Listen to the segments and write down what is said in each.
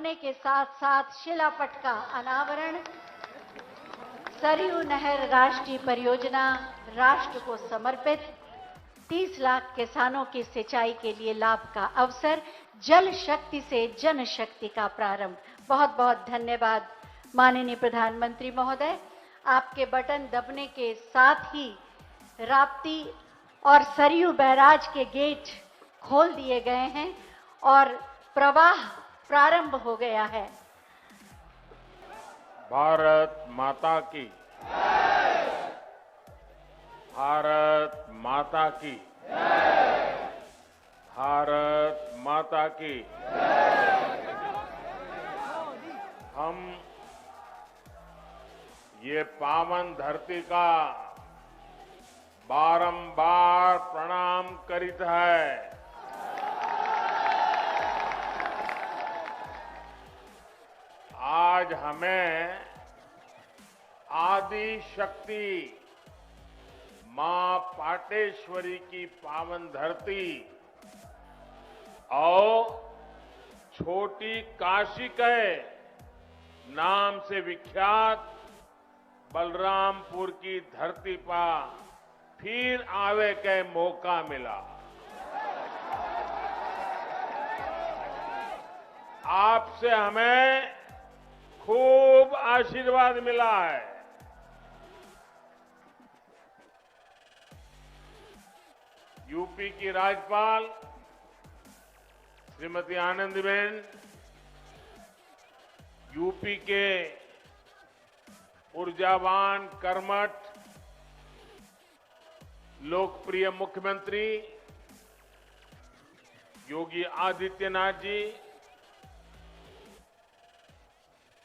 दबने के साथ साथ शिलापट का अनावरण। सरयू नहर राष्ट्रीय परियोजना राष्ट्र को समर्पित। 30 लाख किसानों की सिंचाई के लिए लाभ का अवसर। जल शक्ति से जनशक्ति का प्रारंभ। बहुत बहुत धन्यवाद माननीय प्रधानमंत्री महोदय। आपके बटन दबने के साथ ही राप्ती और सरयू बैराज के गेट खोल दिए गए हैं और प्रवाह प्रारंभ हो गया है। भारत माता की, भारत माता की, भारत माता की। हम ये पावन धरती का बारंबार प्रणाम करित है। आज हमें आदि शक्ति मां पाटेश्वरी की पावन धरती और छोटी काशी के नाम से विख्यात बलरामपुर की धरती पर फिर आवे के मौका मिला। आपसे हमें खूब आशीर्वाद मिला है। यूपी की राज्यपाल श्रीमती आनंदीबेन, यूपी के ऊर्जावान, कर्मठ, लोकप्रिय मुख्यमंत्री योगी आदित्यनाथ जी,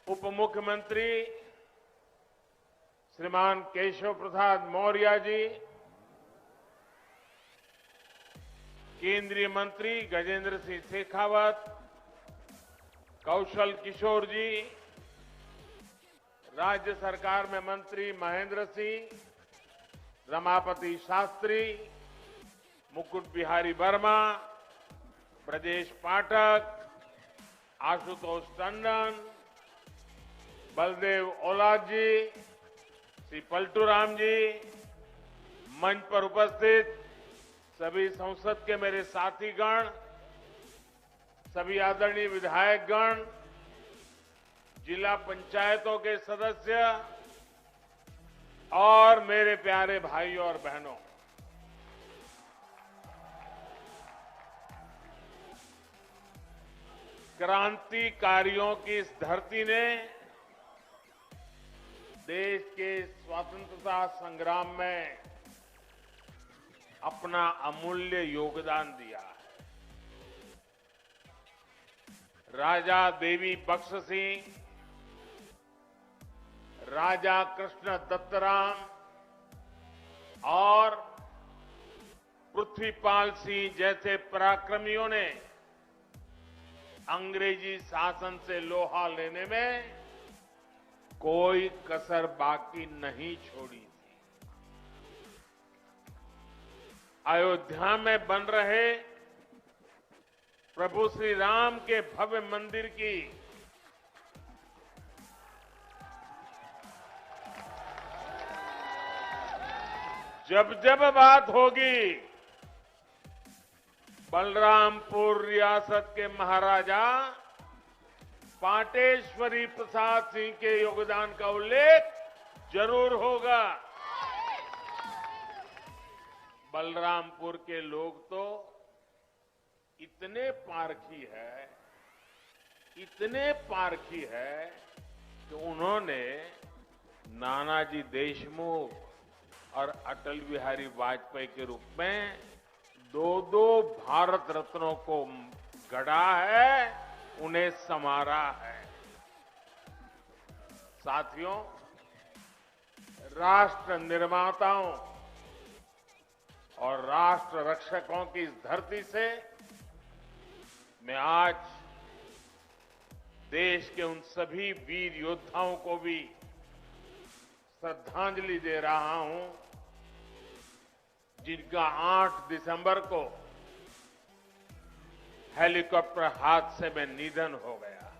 उप मुख्यमंत्री श्रीमान केशव प्रसाद मौर्य जी, केंद्रीय मंत्री गजेंद्र सिंह शेखावत, कौशल किशोर जी, राज्य सरकार में मंत्री महेंद्र सिंह, रमापति शास्त्री, मुकुट बिहारी वर्मा, ब्रजेश पाठक, आशुतोष टंडन, बलदेव ओलाद जी, श्री पलटूराम जी, मंच पर उपस्थित सभी संसद के मेरे साथीगण, सभी आदरणीय विधायकगण, जिला पंचायतों के सदस्य और मेरे प्यारे भाइयों और बहनों, क्रांतिकारियों की इस धरती ने देश के स्वतंत्रता संग्राम में अपना अमूल्य योगदान दिया है। राजा देवी बख्श सिंह, राजा कृष्ण दत्तराम और पृथ्वीपाल सिंह जैसे पराक्रमियों ने अंग्रेजी शासन से लोहा लेने में कोई कसर बाकी नहीं छोड़ी थी। अयोध्या में बन रहे प्रभु श्री राम के भव्य मंदिर की जब जब बात होगी, बलरामपुर रियासत के महाराजा पाटेश्वरी प्रसाद सिंह के योगदान का उल्लेख जरूर होगा। बलरामपुर के लोग तो इतने पारखी है, इतने पारखी है कि उन्होंने नानाजी देशमुख और अटल बिहारी वाजपेयी के रूप में दो भारत रत्नों को गढ़ा है, उन्हें संवारा है। साथियों, राष्ट्र निर्माताओं और राष्ट्र रक्षकों की इस धरती से मैं आज देश के उन सभी वीर योद्धाओं को भी श्रद्धांजलि दे रहा हूं जिनका 8 दिसंबर को हेलीकॉप्टर हादसे में निधन हो गया।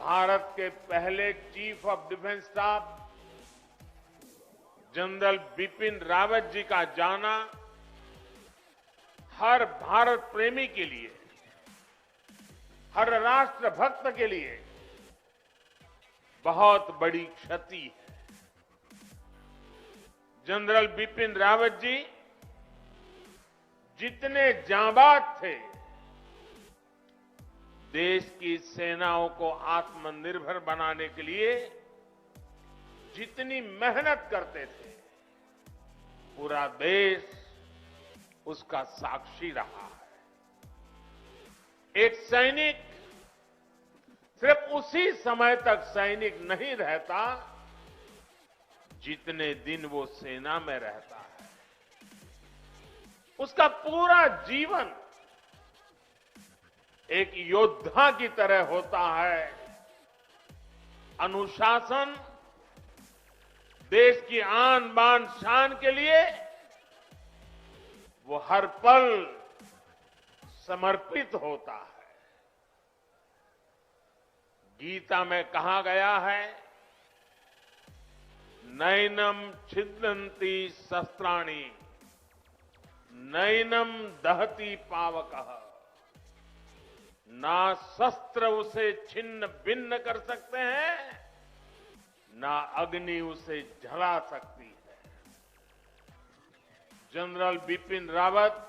भारत के पहले chief of defence staff general Bipin Rawat ji का जाना हर भारत प्रेमी के लिए, हर राष्ट्र भक्त के लिए बहुत बड़ी क्षति है। जनरल बिपिन रावत जी जितने जांबाज थे, देश की सेनाओं को आत्मनिर्भर बनाने के लिए जितनी मेहनत करते थे, पूरा देश उसका साक्षी रहा है। एक सैनिक सिर्फ उसी समय तक सैनिक नहीं रहता जितने दिन वो सेना में रहता है। उसका पूरा जीवन एक योद्धा की तरह होता है। अनुशासन, देश की आन बान शान के लिए वो हर पल समर्पित होता है। गीता में कहा गया है, नैनम छिदन्ति शस्त्राणि, नैनम दहति पावकः, ना शस्त्र उसे छिन्न भिन्न कर सकते हैं, ना अग्नि उसे जला सकती है। जनरल बिपिन रावत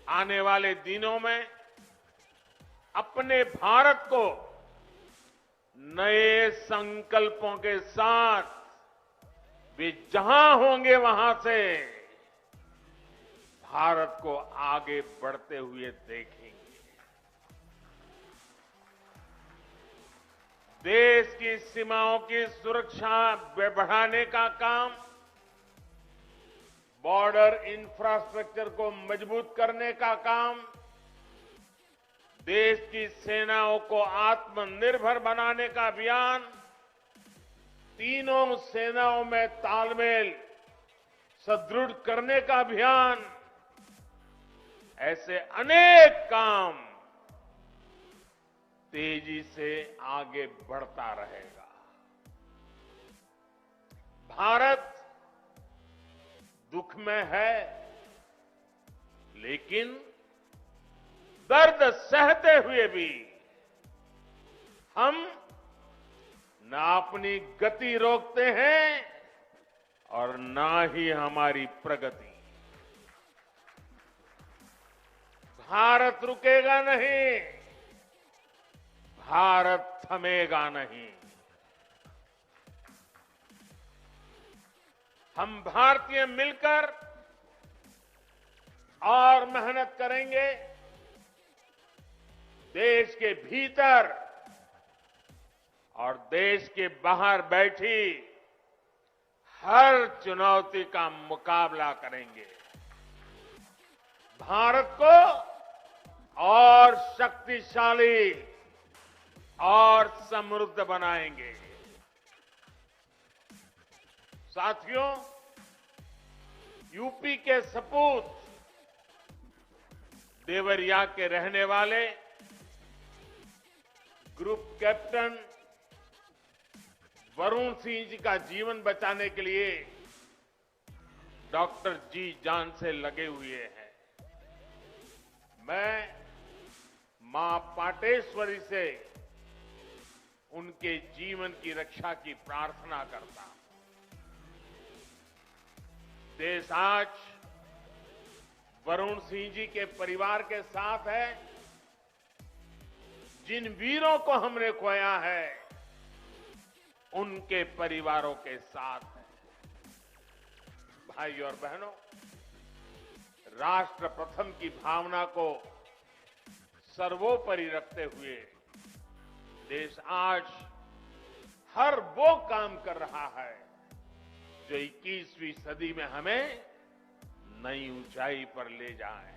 आने वाले दिनों में अपने भारत को नए संकल्पों के साथ वे जहां होंगे वहां से भारत को आगे बढ़ते हुए देखेंगे। देश की सीमाओं की सुरक्षा बढ़ाने का काम, बॉर्डर इंफ्रास्ट्रक्चर को मजबूत करने का काम, देश की सेनाओं को आत्मनिर्भर बनाने का अभियान, तीनों सेनाओं में तालमेल सुदृढ़ करने का अभियान, ऐसे अनेक काम तेजी से आगे बढ़ता रहेगा। भारत दुख में है, लेकिन दर्द सहते हुए भी हम ना अपनी गति रोकते हैं और ना ही हमारी प्रगति। भारत रुकेगा नहीं, भारत थमेगा नहीं। हम भारतीय मिलकर और मेहनत करेंगे। देश के भीतर और देश के बाहर बैठी हर चुनौती का मुकाबला करेंगे। भारत को और शक्तिशाली और समृद्ध बनाएंगे। साथियों, यूपी के सपूत देवरिया के रहने वाले ग्रुप कैप्टन वरुण सिंह जी का जीवन बचाने के लिए डॉक्टर जी जान से लगे हुए हैं। मैं मां पाटेश्वरी से उनके जीवन की रक्षा की प्रार्थना करता हूं। देश आज वरुण सिंह जी के परिवार के साथ है। जिन वीरों को हमने खोया है, उनके परिवारों के साथ है। भाइयों और बहनों, राष्ट्र प्रथम की भावना को सर्वोपरि रखते हुए देश आज हर वो काम कर रहा है जो 21वीं सदी में हमें नई ऊंचाई पर ले जाए।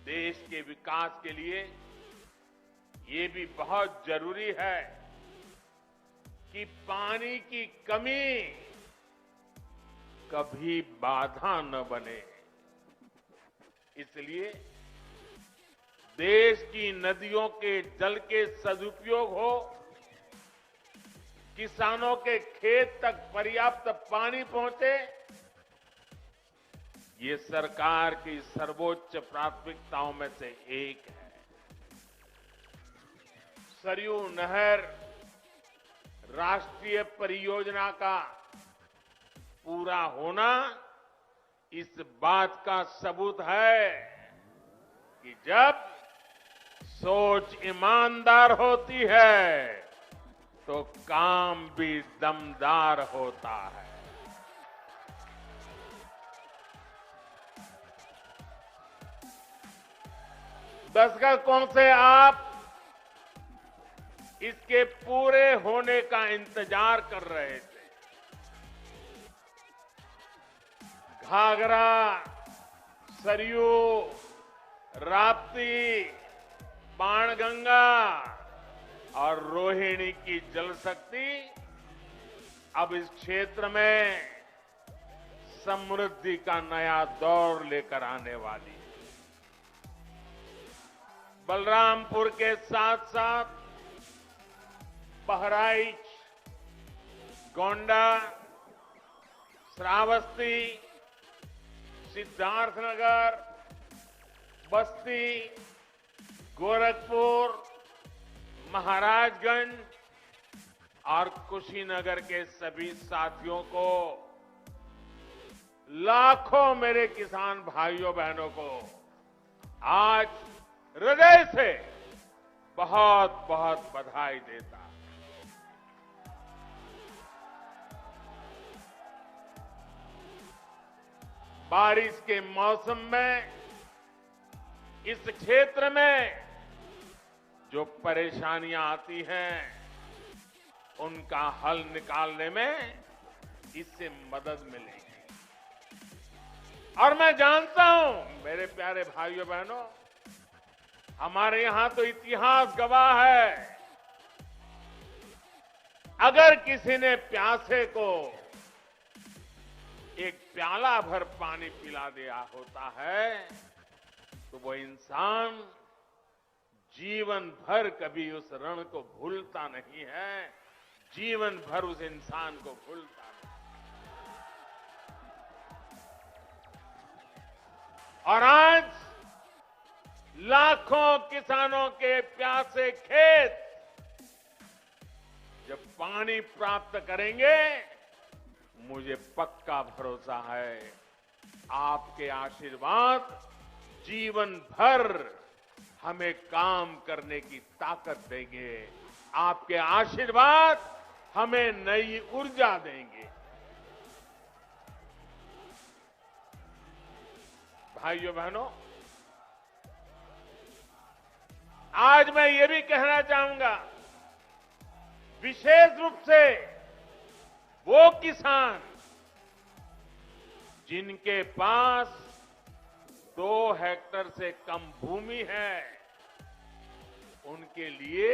देश के विकास के लिए ये भी बहुत जरूरी है कि पानी की कमी कभी बाधा न बने। इसलिए देश की नदियों के जल के सदुपयोग हो, किसानों के खेत तक पर्याप्त पानी पहुंचे, ये सरकार की सर्वोच्च प्राथमिकताओं में से एक है। सरयू नहर राष्ट्रीय परियोजना का पूरा होना इस बात का सबूत है कि जब सोच ईमानदार होती है तो काम भी दमदार होता है। दशकों से आप इसके पूरे होने का इंतजार कर रहे थे। घाघरा, सरयू, राप्ती, बाणगंगा और रोहिणी की जल शक्ति अब इस क्षेत्र में समृद्धि का नया दौर लेकर आने वाली है। बलरामपुर के साथ साथ बहराइच, गोंडा, श्रावस्ती, सिद्धार्थनगर, बस्ती, गोरखपुर, महाराजगंज और कुशीनगर के सभी साथियों को, लाखों मेरे किसान भाइयों बहनों को आज हृदय से बहुत बहुत बधाई देता। बारिश के मौसम में इस क्षेत्र में जो परेशानियां आती हैं उनका हल निकालने में इससे मदद मिलेगी। और मैं जानता हूं मेरे प्यारे भाइयों बहनों, हमारे यहां तो इतिहास गवाह है, अगर किसी ने प्यासे को एक प्याला भर पानी पिला दिया होता है तो वो इंसान जीवन भर कभी उस रण को भूलता नहीं है, जीवन भर उस इंसान को भूलता नहीं। और आज लाखों किसानों के प्यासे खेत जब पानी प्राप्त करेंगे, मुझे पक्का भरोसा है आपके आशीर्वाद जीवन भर हमें काम करने की ताकत देंगे। आपके आशीर्वाद हमें नई ऊर्जा देंगे। भाइयों बहनों, आज मैं ये भी कहना चाहूंगा, विशेष रूप से वो किसान जिनके पास 2 हेक्टेयर से कम भूमि है, उनके लिए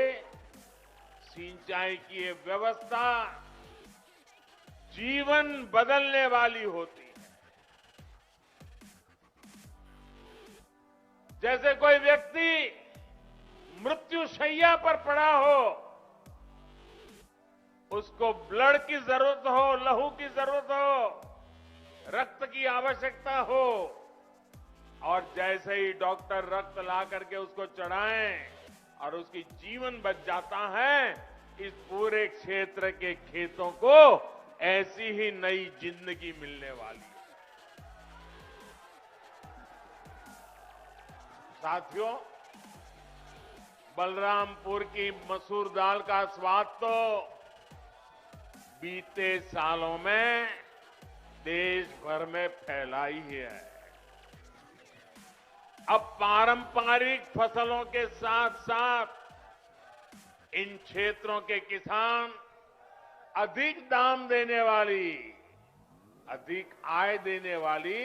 सिंचाई की ये व्यवस्था जीवन बदलने वाली होती है। जैसे कोई व्यक्ति मृत्युशैया पर पड़ा हो, उसको ब्लड की जरूरत हो, लहू की जरूरत हो, रक्त की आवश्यकता हो, और जैसे ही डॉक्टर रक्त ला करके उसको चढ़ाएं और उसकी जीवन बच जाता है, इस पूरे क्षेत्र के खेतों को ऐसी ही नई जिंदगी मिलने वाली है। साथियों, बलरामपुर की मसूर दाल का स्वाद तो बीते सालों में देश भर में फैला ही है। अब पारंपरिक फसलों के साथ साथ इन क्षेत्रों के किसान अधिक दाम देने वाली, अधिक आय देने वाली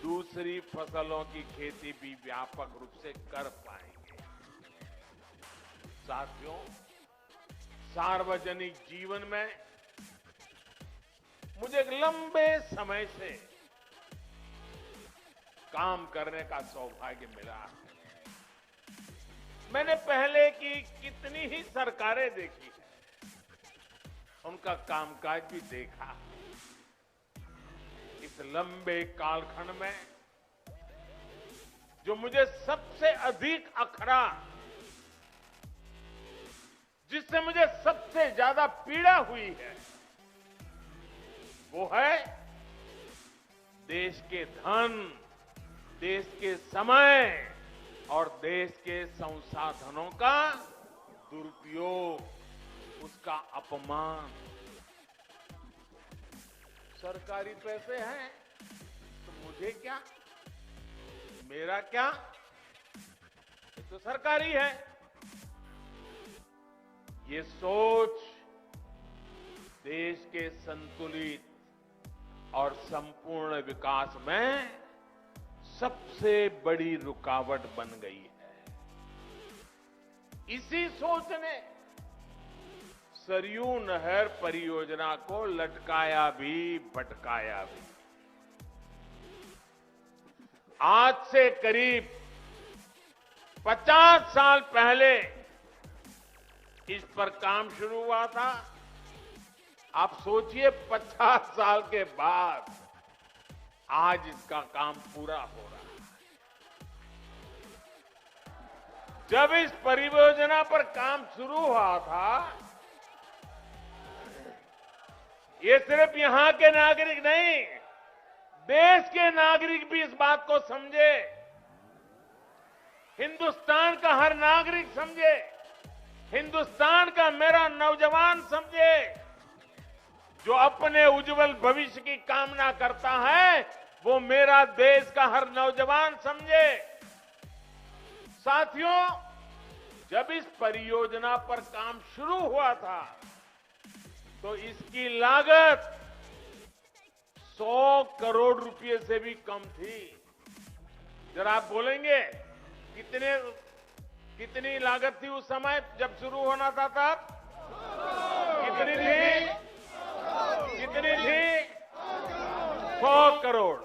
दूसरी फसलों की खेती भी व्यापक रूप से कर पाएंगे। साथियों, सार्वजनिक जीवन में मुझे एक लंबे समय से काम करने का सौभाग्य मिला है। मैंने पहले की कितनी ही सरकारें देखी है, उनका कामकाज भी देखा। इस लंबे कालखंड में जो मुझे सबसे अधिक अखरा, जिससे मुझे सबसे ज्यादा पीड़ा हुई है, वो है देश के धन, देश के समय और देश के संसाधनों का दुरुपयोग, उसका अपमान। सरकारी पैसे हैं तो मुझे क्या, मेरा क्या, ये तो सरकारी है। ये सोच देश के संतुलित और संपूर्ण विकास में सबसे बड़ी रुकावट बन गई है। इसी सोच ने सरयू नहर परियोजना को लटकाया भी भटकाया भी। आज से करीब 50 साल पहले इस पर काम शुरू हुआ था। आप सोचिए 50 साल के बाद आज इसका काम पूरा हो रहा है। जब इस परियोजना पर काम शुरू हुआ था, ये सिर्फ यहां के नागरिक नहीं, देश के नागरिक भी इस बात को समझे, हिंदुस्तान का हर नागरिक समझे, हिंदुस्तान का मेरा नौजवान समझे, जो अपने उज्जवल भविष्य की कामना करता है, वो मेरा देश का हर नौजवान समझे। साथियों, जब इस परियोजना पर काम शुरू हुआ था तो इसकी लागत 100 करोड़ रुपए से भी कम थी। जरा आप बोलेंगे कितनी लागत थी उस समय जब शुरू होना था तब? कितनी थी? कितनी थी? 100 करोड़।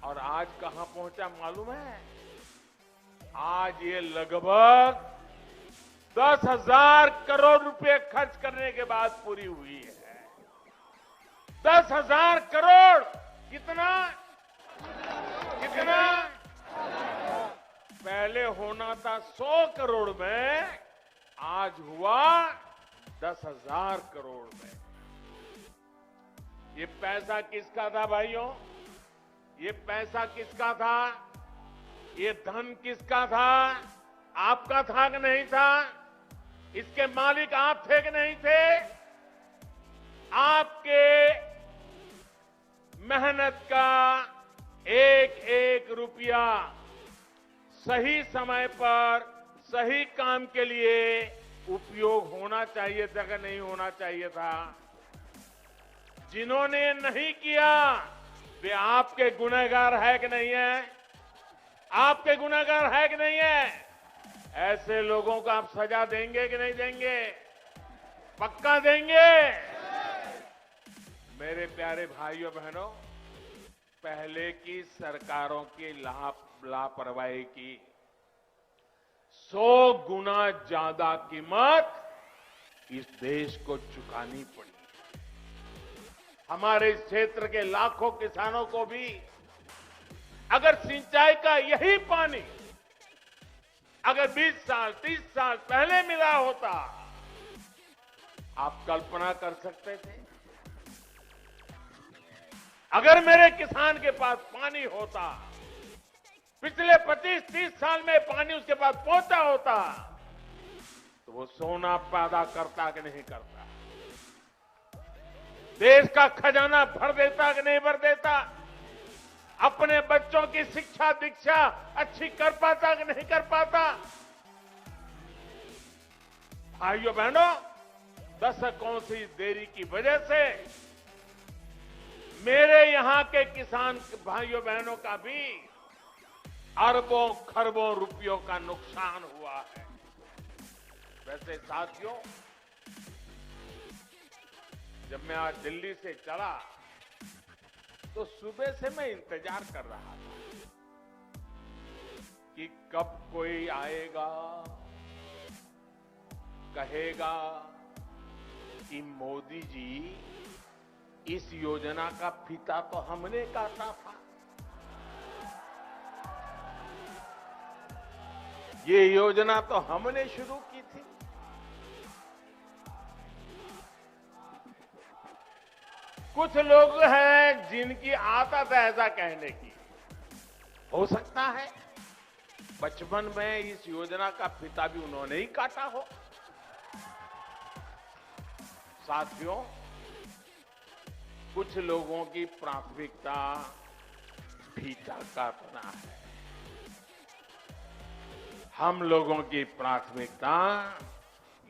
और आज कहां पहुंचा मालूम है? आज ये लगभग 10,000 करोड़ रुपए खर्च करने के बाद पूरी हुई है। 10,000 करोड़। कितना? कितना? पहले होना था 100 करोड़ में, आज हुआ 10,000 करोड़ में। ये पैसा किसका था भाइयों? ये पैसा किसका था? ये धन किसका था? आपका था कि नहीं था? इसके मालिक आप थे कि नहीं थे? आपके मेहनत का एक एक रुपया सही समय पर सही काम के लिए उपयोग होना चाहिए था कि नहीं होना चाहिए था? जिन्होंने नहीं किया वे आपके गुनहगार है कि नहीं है? आपके गुनहगार है कि नहीं है? ऐसे लोगों को आप सजा देंगे कि नहीं देंगे? पक्का देंगे? मेरे प्यारे भाइयों बहनों, पहले की सरकारों की लापरवाही की 100 गुना ज्यादा कीमत इस देश को चुकानी पड़ी। हमारे इस क्षेत्र के लाखों किसानों को भी अगर सिंचाई का यही पानी अगर 20 साल 30 साल पहले मिला होता, आप कल्पना कर सकते थे? अगर मेरे किसान के पास पानी होता, पिछले 25-30 साल में पानी उसके पास पहुंचा होता, तो वो सोना पैदा करता कि नहीं करता? देश का खजाना भर देता कि नहीं भर देता? अपने बच्चों की शिक्षा दीक्षा अच्छी कर पाता कि नहीं कर पाता? भाइयों बहनों, दशकों से देरी की वजह से मेरे यहां के किसान भाइयों बहनों का भी अरबों खरबों रुपयों का नुकसान हुआ है। वैसे साथियों, जब मैं आज दिल्ली से चला तो सुबह से मैं इंतजार कर रहा था कि कब कोई आएगा कहेगा कि मोदी जी इस योजना का फीता तो हमने काटा था, ये योजना तो हमने शुरू की थी। कुछ लोग हैं जिनकी आदत है ऐसा कहने की। हो सकता है बचपन में इस योजना का फीता भी उन्होंने ही काटा हो। साथियों, कुछ लोगों की प्राथमिकता फीता काटना है, हम लोगों की प्राथमिकता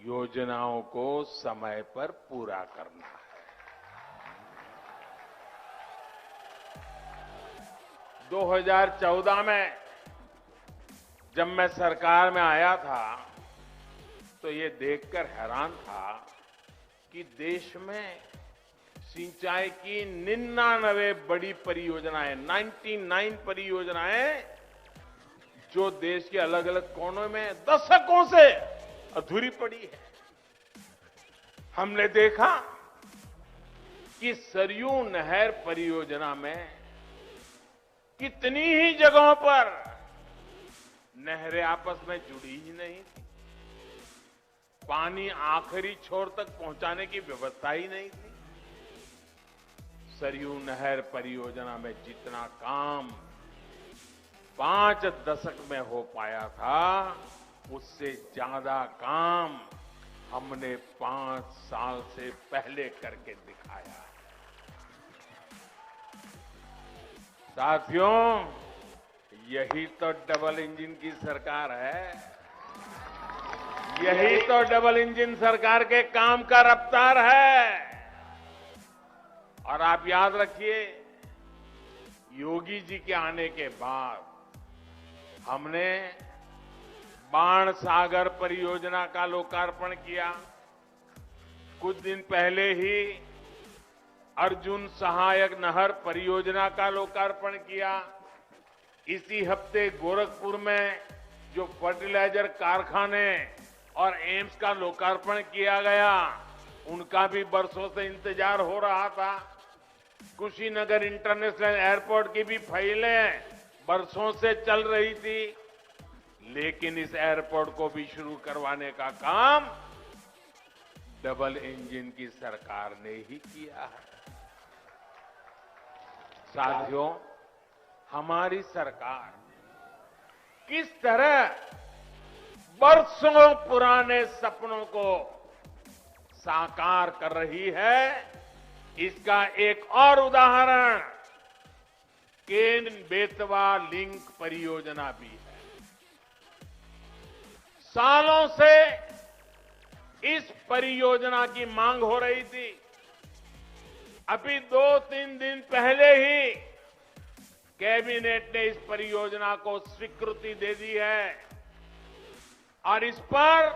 योजनाओं को समय पर पूरा करना है। 2014 में जब मैं सरकार में आया था तो ये देखकर हैरान था कि देश में सिंचाई की 99 बड़ी परियोजनाएं, 99 परियोजनाएं जो देश के अलग अलग कोनों में दशकों से अधूरी पड़ी है। हमने देखा कि सरयू नहर परियोजना में कितनी ही जगहों पर नहरें आपस में जुड़ी ही नहीं थी, पानी आखिरी छोर तक पहुंचाने की व्यवस्था ही नहीं थी। सरयू नहर परियोजना में जितना काम 5 दशक में हो पाया था, उससे ज्यादा काम हमने 5 साल से पहले करके दिखाया। साथियों, यही तो डबल इंजन की सरकार है, यही तो डबल इंजन सरकार के काम का रफ्तार है। और आप याद रखिए, योगी जी के आने के बाद हमने बाण सागर परियोजना का लोकार्पण किया। कुछ दिन पहले ही अर्जुन सहायक नहर परियोजना का लोकार्पण किया। इसी हफ्ते गोरखपुर में जो फर्टिलाइजर कारखाने और एम्स का लोकार्पण किया गया, उनका भी बरसों से इंतजार हो रहा था। कुशीनगर इंटरनेशनल एयरपोर्ट की भी फाइलें बरसों से चल रही थी, लेकिन इस एयरपोर्ट को भी शुरू करवाने का काम डबल इंजन की सरकार ने ही किया है। साथियों, हमारी सरकार किस तरह बरसों पुराने सपनों को साकार कर रही है, इसका एक और उदाहरण केन बेतवा लिंक परियोजना भी है। सालों से इस परियोजना की मांग हो रही थी। अभी 2-3 दिन पहले ही कैबिनेट ने इस परियोजना को स्वीकृति दे दी है और इस पर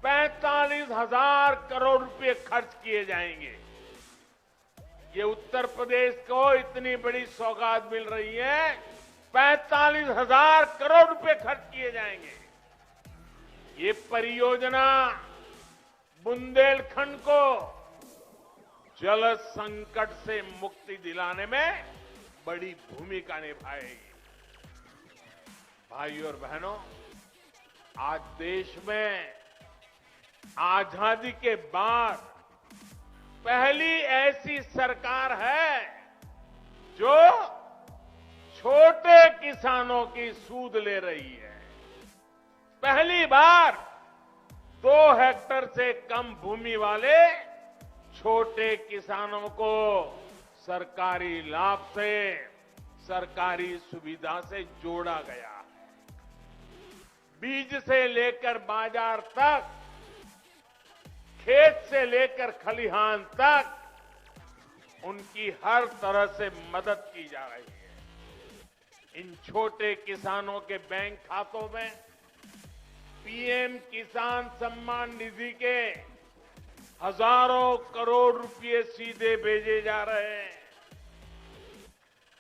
45,000 करोड़ रुपए खर्च किए जाएंगे। ये उत्तर प्रदेश को इतनी बड़ी सौगात मिल रही है, 45,000 करोड़ रुपए खर्च किए जाएंगे। ये परियोजना बुंदेलखंड को जल संकट से मुक्ति दिलाने में बड़ी भूमिका निभाएगी। भाइयों और बहनों, आज देश में आजादी के बाद पहली ऐसी सरकार है जो छोटे किसानों की सूद ले रही है। पहली बार 2 हेक्टेयर से कम भूमि वाले छोटे किसानों को सरकारी लाभ से, सरकारी सुविधा से जोड़ा गया है। बीज से लेकर बाजार तक, खेत से लेकर खलिहान तक उनकी हर तरह से मदद की जा रही है। इन छोटे किसानों के बैंक खातों में पीएम किसान सम्मान निधि के हजारों करोड़ रुपए सीधे भेजे जा रहे हैं।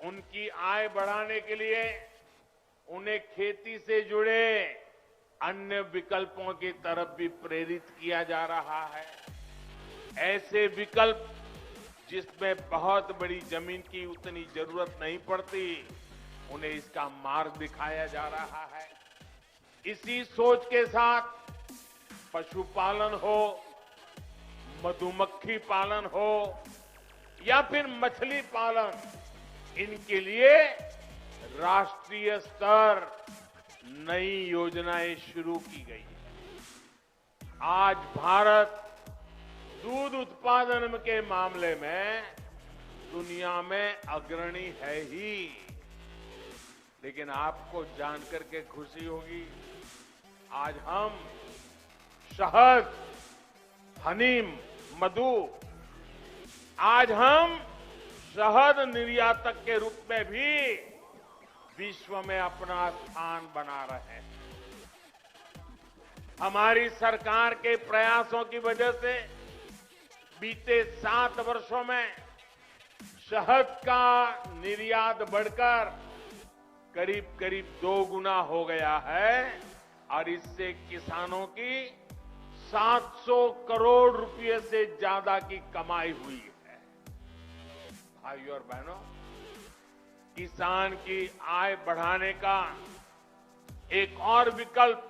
उनकी आय बढ़ाने के लिए उन्हें खेती से जुड़े अन्य विकल्पों की तरफ भी प्रेरित किया जा रहा है। ऐसे विकल्प जिसमें बहुत बड़ी जमीन की उतनी जरूरत नहीं पड़ती, उन्हें इसका मार्ग दिखाया जा रहा है। इसी सोच के साथ पशुपालन हो, मधुमक्खी पालन हो या फिर मछली पालन, इनके लिए राष्ट्रीय स्तर नई योजनाएं शुरू की गई है। आज भारत दूध उत्पादन के मामले में दुनिया में अग्रणी है ही, लेकिन आपको जानकर के खुशी होगी, आज हम शहद, हनी, मधु, आज हम शहद निर्यातक के रूप में भी विश्व में अपना स्थान बना रहे हैं। हमारी सरकार के प्रयासों की वजह से बीते 7 वर्षों में शहद का निर्यात बढ़कर करीब करीब 2 गुना हो गया है और इससे किसानों की 700 करोड़ रुपए से ज्यादा की कमाई हुई है। भाइयों और बहनों, किसान की आय बढ़ाने का एक और विकल्प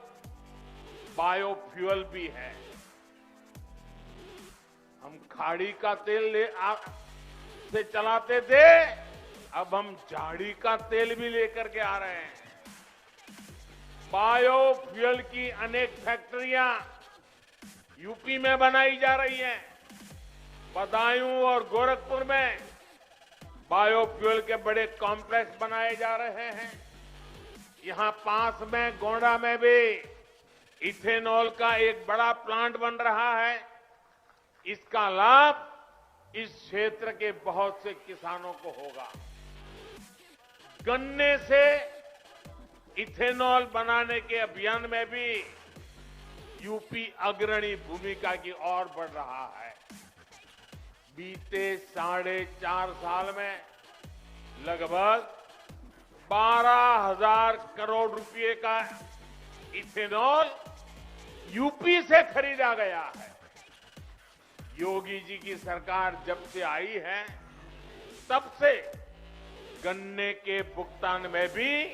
बायोफ्यूल भी है। हम खाड़ी का तेल से चलाते थे, अब हम झाड़ी का तेल भी लेकर के आ रहे हैं। बायोफ्यूल की अनेक फैक्ट्रियां यूपी में बनाई जा रही हैं। बदायूं और गोरखपुर में बायोफ्यूल के बड़े कॉम्प्लेक्स बनाए जा रहे हैं। यहां पास में गोंडा में भी इथेनॉल का एक बड़ा प्लांट बन रहा है। इसका लाभ इस क्षेत्र के बहुत से किसानों को होगा। गन्ने से इथेनॉल बनाने के अभियान में भी यूपी अग्रणी भूमिका की ओर बढ़ रहा है। बीते 4.5 साल में लगभग 12,000 करोड़ रुपए का इथेनॉल यूपी से खरीदा गया है। योगी जी की सरकार जब से आई है, तब से गन्ने के भुगतान में भी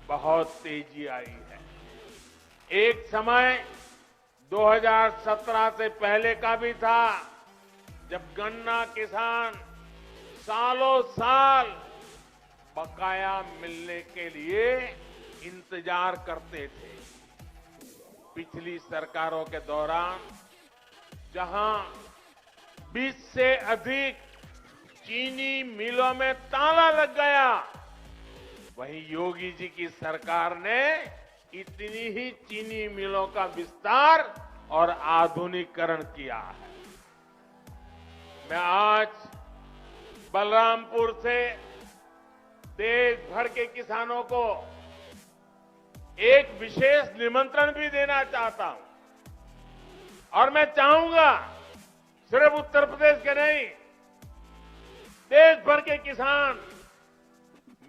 बहुत तेजी आई है। एक समय 2017 से पहले का भी था, जब गन्ना किसान सालों साल बकाया मिलने के लिए इंतजार करते थे। पिछली सरकारों के दौरान जहां 20 से अधिक चीनी मिलों में ताला लग गया, वहीं योगी जी की सरकार ने इतनी ही चीनी मिलों का विस्तार और आधुनिकीकरण किया है। मैं आज बलरामपुर से देश भर के किसानों को एक विशेष निमंत्रण भी देना चाहता हूं और मैं चाहूंगा सिर्फ उत्तर प्रदेश के नहीं, देश भर के किसान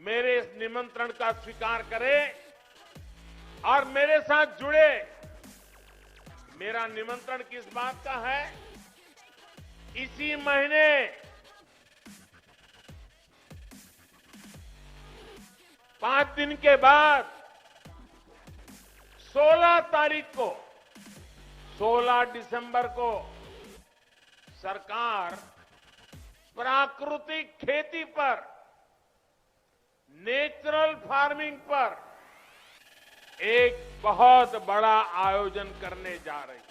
मेरे इस निमंत्रण का स्वीकार करें और मेरे साथ जुड़े। मेरा निमंत्रण किस बात का है? इसी महीने 5 दिन के बाद 16 तारीख को, 16 दिसंबर को सरकार प्राकृतिक खेती पर, नेचुरल फार्मिंग पर एक बहुत बड़ा आयोजन करने जा रही है।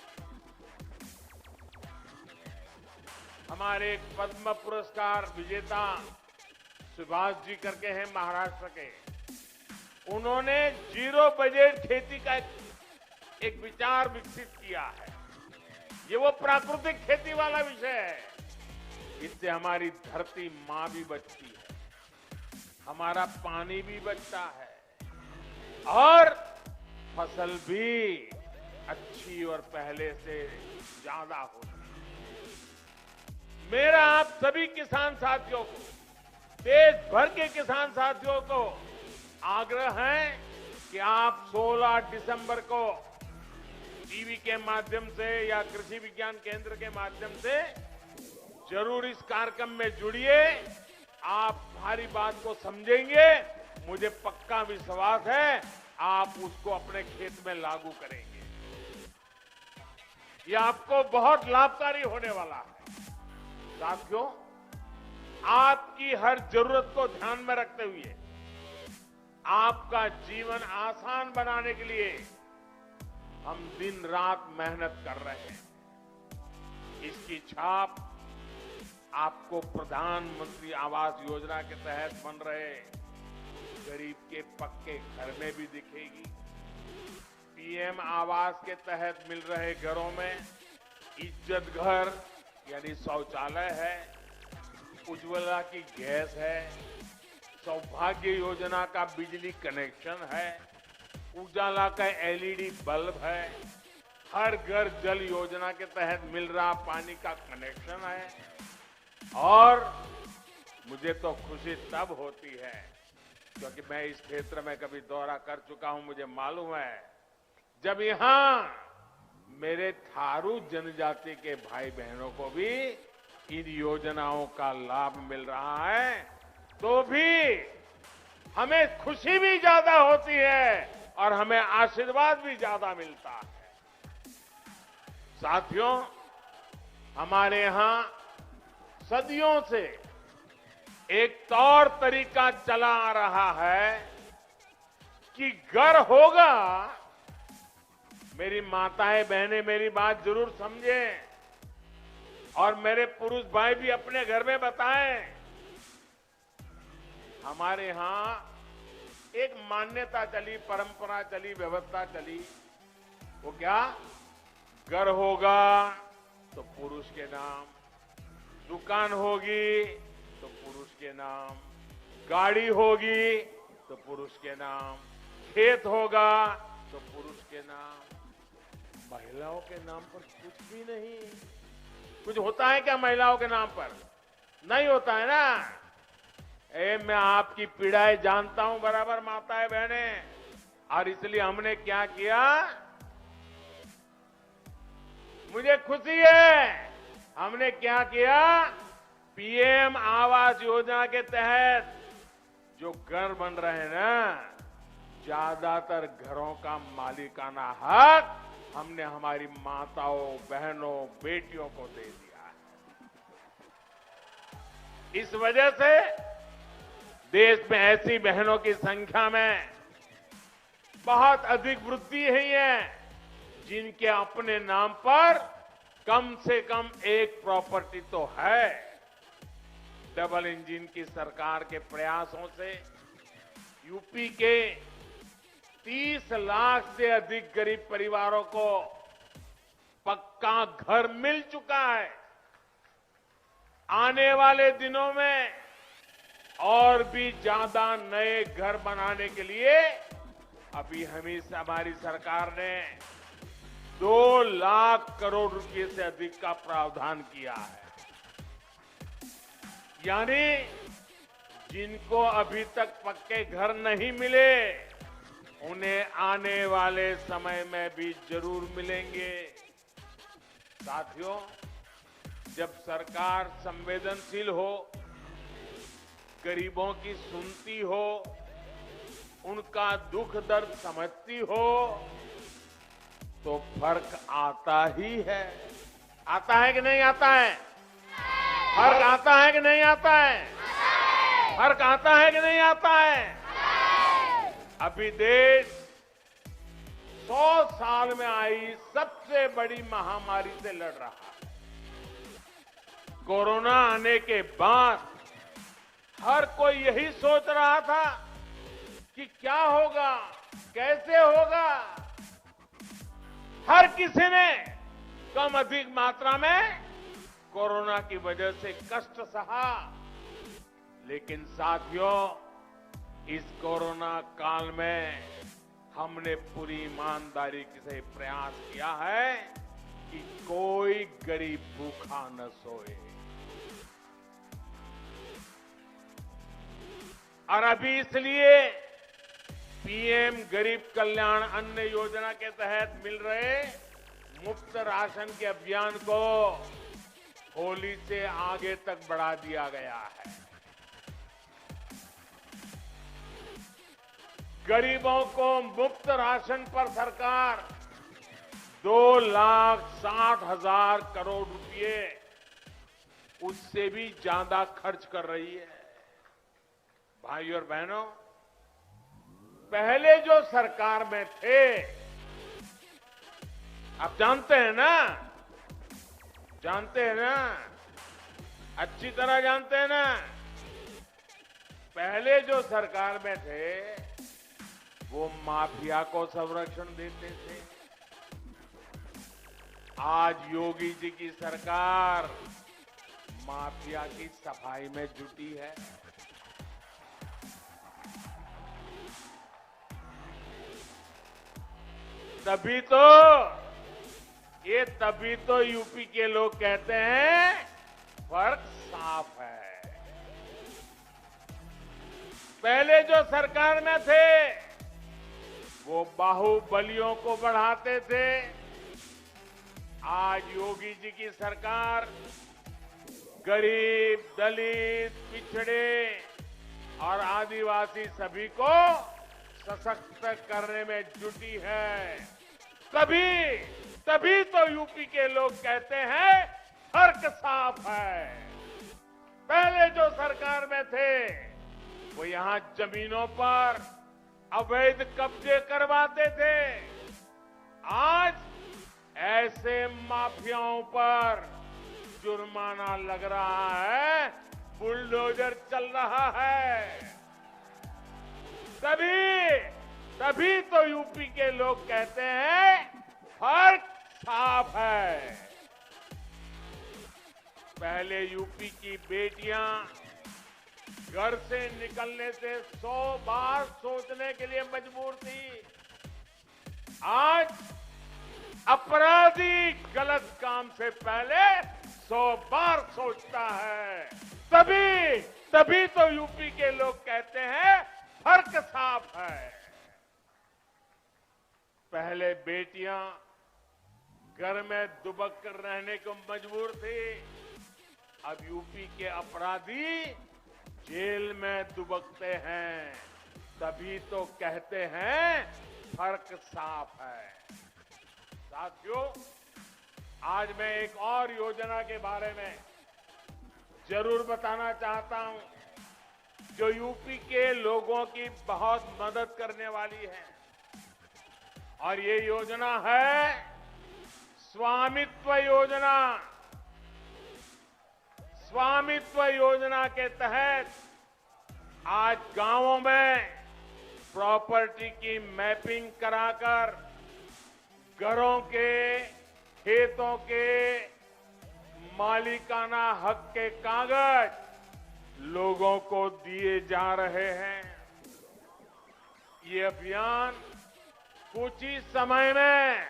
हमारे पद्म पुरस्कार विजेता सुभाष जी करके हैं महाराष्ट्र के, उन्होंने जीरो बजट खेती का एक विचार विकसित किया है। ये वो प्राकृतिक खेती वाला विषय है। इससे हमारी धरती मां भी बचती है, हमारा पानी भी बचता है और फसल भी अच्छी और पहले से ज्यादा होती है। मेरा आप सभी किसान साथियों को, देश भर के किसान साथियों को आग्रह है कि आप 16 दिसंबर को टीवी के माध्यम से या कृषि विज्ञान केंद्र के माध्यम से जरूर इस कार्यक्रम में जुड़िए। आप सारी बात को समझेंगे। मुझे पक्का विश्वास है आप उसको अपने खेत में लागू करेंगे। ये आपको बहुत लाभकारी होने वाला है। साथियों, आपकी हर जरूरत को ध्यान में रखते हुए आपका जीवन आसान बनाने के लिए हम दिन रात मेहनत कर रहे हैं। इसकी छाप आपको प्रधानमंत्री आवास योजना के तहत बन रहे गरीब के पक्के घर में भी दिखेगी। पीएम आवास के तहत मिल रहे घरों में इज्जत घर यानी शौचालय है, उज्ज्वला की गैस है, सौभाग्य योजना का बिजली कनेक्शन है, उजाला का एलईडी बल्ब है, हर घर जल योजना के तहत मिल रहा पानी का कनेक्शन है। और मुझे तो खुशी तब होती है क्योंकि मैं इस क्षेत्र में कभी दौरा कर चुका हूं। मुझे मालूम है जब यहां मेरे थारू जनजाति के भाई बहनों को भी इन योजनाओं का लाभ मिल रहा है तो भी हमें खुशी भी ज्यादा होती है और हमें आशीर्वाद भी ज्यादा मिलता है। साथियों, हमारे यहां सदियों से एक तौर तरीका चला आ रहा है कि घर होगा। मेरी माताएं बहनें मेरी बात जरूर समझें और मेरे पुरुष भाई भी अपने घर में बताएं। हमारे यहां एक मान्यता चली, परंपरा चली, व्यवस्था चली। वो क्या? घर होगा तो पुरुष के नाम, दुकान होगी तो पुरुष के नाम, गाड़ी होगी तो पुरुष के नाम, खेत होगा तो पुरुष के नाम। महिलाओं के नाम पर कुछ भी नहीं। कुछ होता है क्या महिलाओं के नाम पर? नहीं होता है ना। मैं आपकी पीड़ाएं जानता हूं बराबर माताएं बहनें, और इसलिए हमने क्या किया, मुझे खुशी है हमने क्या किया, पीएम आवास योजना के तहत जो घर बन रहे हैं ना, ज्यादातर घरों का मालिकाना हक हमने हमारी माताओं, बहनों, बेटियों को दे दिया है। इस वजह से देश में ऐसी बहनों की संख्या में बहुत अधिक वृद्धि हुई है जिनके अपने नाम पर कम से कम एक प्रॉपर्टी तो है। डबल इंजन की सरकार के प्रयासों से यूपी के 30 लाख से अधिक गरीब परिवारों को पक्का घर मिल चुका है। आने वाले दिनों में और भी ज्यादा नए घर बनाने के लिए अभी हमारी सरकार ने 2 लाख करोड़ रुपए से अधिक का प्रावधान किया है। यानी जिनको अभी तक पक्के घर नहीं मिले उन्हें आने वाले समय में भी जरूर मिलेंगे। साथियों, जब सरकार संवेदनशील हो, गरीबों की सुनती हो, उनका दुख दर्द समझती हो तो फर्क आता ही है। आता है कि नहीं आता है? फर्क आता है कि नहीं आता है? फर्क आता है कि नहीं आता है? अभी देश 100 साल में आई सबसे बड़ी महामारी से लड़ रहा है। कोरोना आने के बाद हर कोई यही सोच रहा था कि क्या होगा, कैसे होगा। हर किसी ने कम अधिक मात्रा में कोरोना की वजह से कष्ट सहा, लेकिन साथियों, इस कोरोना काल में हमने पूरी ईमानदारी से प्रयास किया है कि कोई गरीब भूखा न सोए। और अभी इसलिए पीएम गरीब कल्याण अन्न योजना के तहत मिल रहे मुफ्त राशन के अभियान को होली से आगे तक बढ़ा दिया गया है। गरीबों को मुफ्त राशन पर सरकार 2,60,000 करोड़ रुपए उससे भी ज्यादा खर्च कर रही है। भाइयों और बहनों, पहले जो सरकार में थे, आप जानते हैं ना, अच्छी तरह जानते हैं ना, पहले जो सरकार में थे वो माफिया को संरक्षण देते थे। आज योगी जी की सरकार माफिया की सफाई में जुटी है। तभी तो यूपी के लोग कहते हैं फर्क साफ है। पहले जो सरकार में थे वो बाहुबलियों को बढ़ाते थे। आज योगी जी की सरकार गरीब, दलित, पिछड़े और आदिवासी सभी को सशक्त करने में जुटी है। तभी तो यूपी के लोग कहते हैं फर्क साफ है। पहले जो सरकार में थे वो यहां जमीनों पर अवैध कब्जे करवाते थे। आज ऐसे माफियाओं पर जुर्माना लग रहा है, बुलडोजर चल रहा है। तभी तो यूपी के लोग कहते हैं फर्क साफ है। पहले यूपी की बेटियां घर से निकलने से 100 बार सोचने के लिए मजबूर थी। आज अपराधी गलत काम से पहले 100 बार सोचता है। तभी तो यूपी के लोग कहते हैं फर्क साफ है। पहले बेटियां घर में दुबक कर रहने को मजबूर थी। अब यूपी के अपराधी जेल में दुबकते हैं। तभी तो कहते हैं फर्क साफ है। साथियों, आज मैं एक और योजना के बारे में जरूर बताना चाहता हूं जो यूपी के लोगों की बहुत मदद करने वाली है। और ये योजना है स्वामित्व योजना। स्वामित्व योजना के तहत आज गांवों में प्रॉपर्टी की मैपिंग कराकर घरों के, खेतों के मालिकाना हक के कागज लोगों को दिए जा रहे हैं। ये अभियान कुछ ही समय में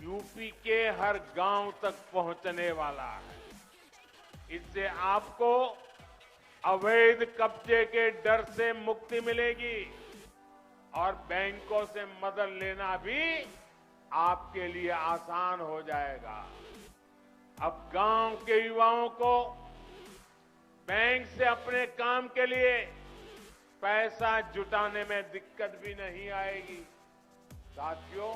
यूपी के हर गांव तक पहुंचने वाला है। इससे आपको अवैध कब्जे के डर से मुक्ति मिलेगी और बैंकों से मदद लेना भी आपके लिए आसान हो जाएगा। अब गांव के युवाओं को बैंक से अपने काम के लिए पैसा जुटाने में दिक्कत भी नहीं आएगी। साथियों,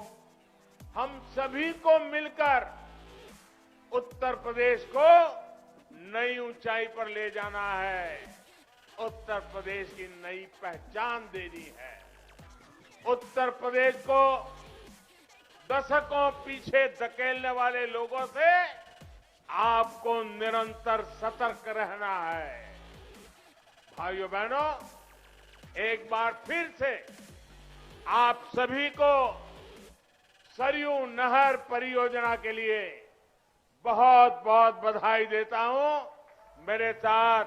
हम सभी को मिलकर उत्तर प्रदेश को नई ऊंचाई पर ले जाना है। उत्तर प्रदेश की नई पहचान देनी है। उत्तर प्रदेश को दशकों पीछे धकेलने वाले लोगों से आपको निरंतर सतर्क रहना है। भाइयों बहनों, एक बार फिर से आप सभी को सरयू नहर परियोजना के लिए बहुत बहुत बधाई देता हूं। मेरे साथ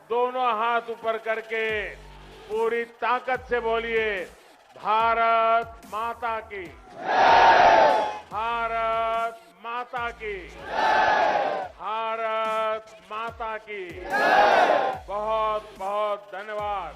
दोनों हाथ ऊपर करके पूरी ताकत से बोलिए, भारत माता की, भारत माता की, भारत माता की। बहुत बहुत धन्यवाद।